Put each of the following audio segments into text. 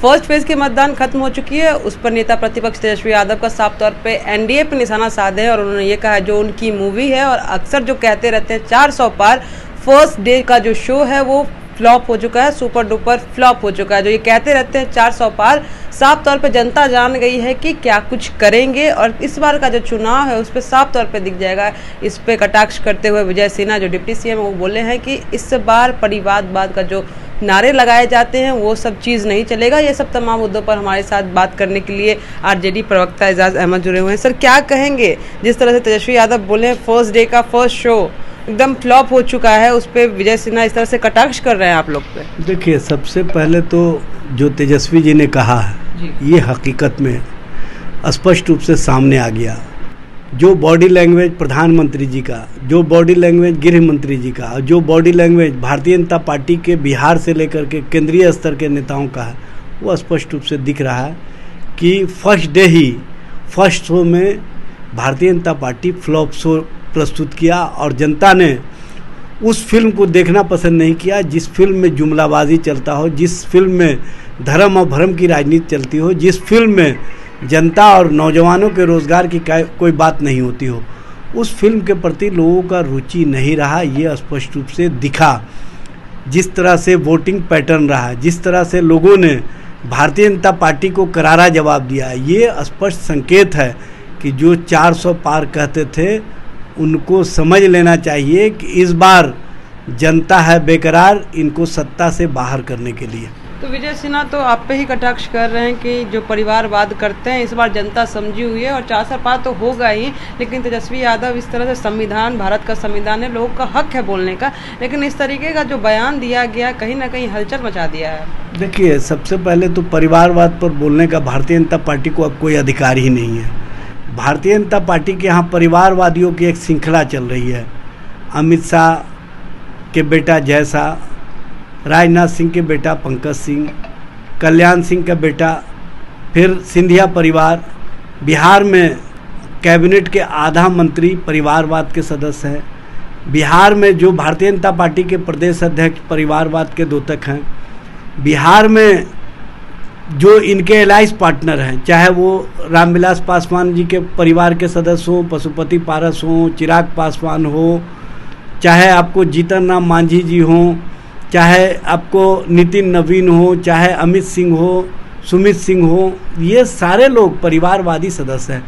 First phase की मतदान खत्म हो चुकी है। उस पर नेता प्रतिपक्ष तेजस्वी यादव का साफ तौर पे एनडीए पे निशाना साधे है और उन्होंने ये कहा जो उनकी मूवी है और अक्सर जो कहते रहते हैं 400 पार, फर्स्ट डे का जो शो है वो फ्लॉप हो चुका है, सुपर डुपर फ्लॉप हो चुका है। जो ये कहते रहते हैं 400 पार, साफ तौर पे जनता जान गई है कि क्या कुछ करेंगे और इस बार का जो चुनाव है उस पर साफ तौर पे दिख जाएगा। इस पे कटाक्ष करते हुए विजय सिन्हा जो डिप्टी सीएम वो बोले हैं कि इस बार परिवारवाद का जो नारे लगाए जाते हैं वो सब चीज़ नहीं चलेगा। ये सब तमाम मुद्दों पर हमारे साथ बात करने के लिए आरजेडी प्रवक्ता एजाज अहमद जुड़े हुए हैं। सर, क्या कहेंगे जिस तरह से तेजस्वी यादव बोले फर्स्ट डे का फर्स्ट शो एकदम फ्लॉप हो चुका है, उस पर विजय सिन्हा इस तरह से कटाक्ष कर रहे हैं आप लोग पे? देखिए, सबसे पहले तो जो तेजस्वी जी ने कहा है ये हकीकत में स्पष्ट रूप से सामने आ गया। जो बॉडी लैंग्वेज प्रधानमंत्री जी का, जो बॉडी लैंग्वेज गृह मंत्री जी का, जो body language Bharatiya Janata party के बिहार से लेकर के केंद्रीय स्तर के नेताओं का है, वो स्पष्ट रूप से दिख रहा है कि फर्स्ट डे ही फर्स्ट शो में Bharatiya Janata party flop show प्रस्तुत किया और जनता ने उस फिल्म को देखना पसंद नहीं किया जिस फिल्म में जुमलाबाजी चलता हो, जिस फिल्म में धर्म और भ्रम की राजनीति चलती हो, जिस फिल्म में जनता और नौजवानों के रोज़गार की कोई बात नहीं होती हो। उस फिल्म के प्रति लोगों का रुचि नहीं रहा, ये स्पष्ट रूप से दिखा। जिस तरह से वोटिंग पैटर्न रहा, जिस तरह से लोगों ने भारतीय जनता पार्टी को करारा जवाब दिया, ये स्पष्ट संकेत है कि जो 400 पार कहते थे उनको समझ लेना चाहिए कि इस बार जनता है बेकरार इनको सत्ता से बाहर करने के लिए। तो विजय सिन्हा तो आप पे ही कटाक्ष कर रहे हैं कि जो परिवारवाद करते हैं इस बार जनता समझी हुई है और 400 पार तो होगा ही, लेकिन तेजस्वी यादव इस तरह से संविधान, भारत का संविधान है, लोगों का हक है बोलने का, लेकिन इस तरीके का जो बयान दिया गया कहीं ना कहीं हलचल मचा दिया है। देखिए, सबसे पहले तो परिवारवाद पर बोलने का भारतीय जनता पार्टी को अब कोई अधिकार ही नहीं है। भारतीय जनता पार्टी के यहाँ परिवारवादियों की एक श्रृंखला चल रही है। अमित शाह के बेटा जय शाह, राजनाथ सिंह के बेटा पंकज सिंह, कल्याण सिंह का बेटा, फिर सिंधिया परिवार। बिहार में कैबिनेट के आधा मंत्री परिवारवाद के सदस्य हैं। बिहार में जो भारतीय जनता पार्टी के प्रदेश अध्यक्ष परिवारवाद के द्योतक हैं। बिहार में जो इनके एलाइज पार्टनर हैं, चाहे वो रामविलास पासवान जी के परिवार के सदस्य हों, पशुपति पारस हों, चिराग पासवान हो, चाहे आपको जीतन राम मांझी जी हों, चाहे आपको नितिन नवीन हो, चाहे अमित सिंह हो, सुमित सिंह हो, ये सारे लोग परिवारवादी सदस्य हैं।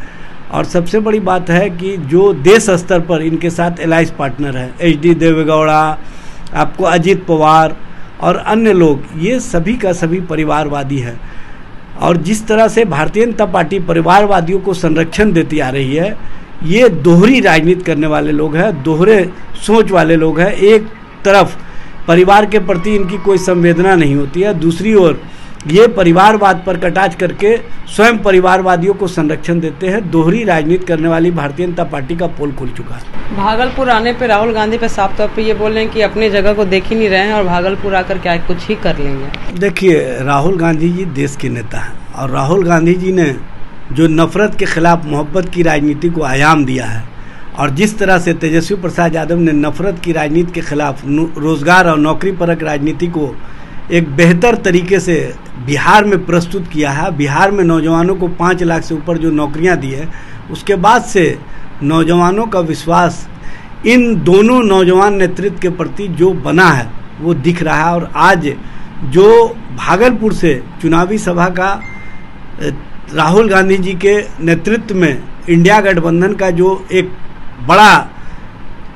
और सबसे बड़ी बात है कि जो देश स्तर पर इनके साथ एलाइज पार्टनर हैं, HD देवेगौड़ा, आपको अजित पवार और अन्य लोग, ये सभी का सभी परिवारवादी है। और जिस तरह से भारतीय जनता पार्टी परिवारवादियों को संरक्षण देती आ रही है, ये दोहरी राजनीति करने वाले लोग हैं, दोहरे सोच वाले लोग हैं। एक तरफ परिवार के प्रति इनकी कोई संवेदना नहीं होती है, दूसरी ओर ये परिवारवाद पर कटाक्ष करके स्वयं परिवारवादियों को संरक्षण देते हैं। दोहरी राजनीति करने वाली भारतीय जनता पार्टी का पोल खुल चुका है। भागलपुर आने पे राहुल गांधी पे साफ तौर पे ये बोल रहे हैं कि अपनी जगह को देख ही नहीं रहे हैं और भागलपुर आकर क्या कुछ ही कर लेंगे। देखिए, राहुल गांधी जी देश के नेता हैं और राहुल गांधी जी ने जो नफरत के खिलाफ मोहब्बत की राजनीति को आयाम दिया है और जिस तरह से तेजस्वी प्रसाद यादव ने नफरत की राजनीति के खिलाफ रोजगार और नौकरी परक राजनीति को एक बेहतर तरीके से बिहार में प्रस्तुत किया है। बिहार में नौजवानों को 5 लाख से ऊपर जो नौकरियां दी है, उसके बाद से नौजवानों का विश्वास इन दोनों नौजवान नेतृत्व के प्रति जो बना है वो दिख रहा है। और आज जो भागलपुर से चुनावी सभा का राहुल गांधी जी के नेतृत्व में इंडिया गठबंधन का जो एक बड़ा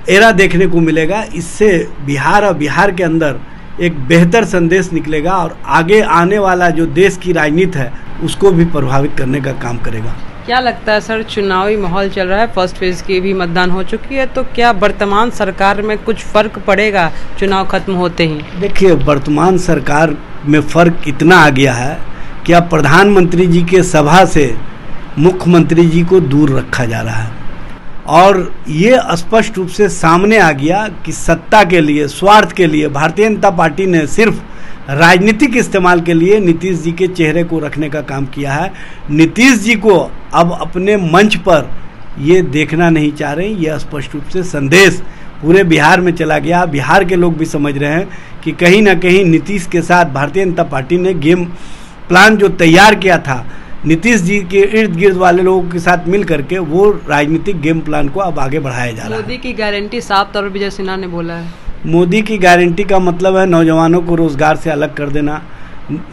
एरा देखने को मिलेगा, इससे बिहार और बिहार के अंदर एक बेहतर संदेश निकलेगा और आगे आने वाला जो देश की राजनीति है उसको भी प्रभावित करने का काम करेगा। क्या लगता है सर, चुनावी माहौल चल रहा है, फर्स्ट फेज की भी मतदान हो चुकी है, तो क्या वर्तमान सरकार में कुछ फर्क पड़ेगा चुनाव खत्म होते ही? देखिए, वर्तमान सरकार में फर्क इतना आ गया है कि अब प्रधानमंत्री जी के सभा से मुख्यमंत्री जी को दूर रखा जा रहा है और ये स्पष्ट रूप से सामने आ गया कि सत्ता के लिए, स्वार्थ के लिए भारतीय जनता पार्टी ने सिर्फ राजनीतिक इस्तेमाल के लिए नीतीश जी के चेहरे को रखने का काम किया है। नीतीश जी को अब अपने मंच पर ये देखना नहीं चाह रहे। ये स्पष्ट रूप से संदेश पूरे बिहार में चला गया। बिहार के लोग भी समझ रहे हैं कि कहीं ना कहीं नीतीश के साथ भारतीय जनता पार्टी ने गेम प्लान जो तैयार किया था नीतीश जी के इर्द गिर्द वाले लोगों के साथ मिल करके, वो राजनीतिक गेम प्लान को अब आगे बढ़ाया जा रहा है। मोदी की गारंटी साफ तौर पर विजय सिन्हा ने बोला है। मोदी की गारंटी का मतलब है नौजवानों को रोजगार से अलग कर देना।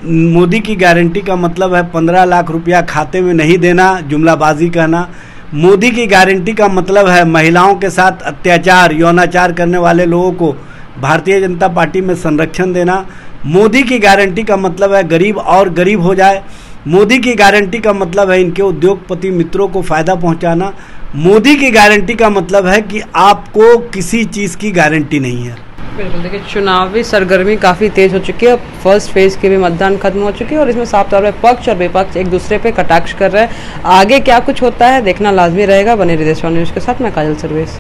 मोदी की गारंटी का मतलब है 15 लाख रुपया खाते में नहीं देना, जुमलाबाजी कहना। मोदी की गारंटी का मतलब है महिलाओं के साथ अत्याचार, यौनाचार करने वाले लोगों को भारतीय जनता पार्टी में संरक्षण देना। मोदी की गारंटी का मतलब है गरीब और गरीब हो जाए। मोदी की गारंटी का मतलब है इनके उद्योगपति मित्रों को फायदा पहुंचाना। मोदी की गारंटी का मतलब है कि आपको किसी चीज़ की गारंटी नहीं है। बिल्कुल, देखिए चुनावी सरगर्मी काफ़ी तेज हो चुकी है। फर्स्ट फेज के भी मतदान खत्म हो चुके हैं और इसमें साफ तौर पर पक्ष और विपक्ष एक दूसरे पे कटाक्ष कर रहे हैं। आगे क्या कुछ होता है देखना लाजमी रहेगा। बने रहिए देशवाणी न्यूज़ के साथ, मैं काजल सर्वेश।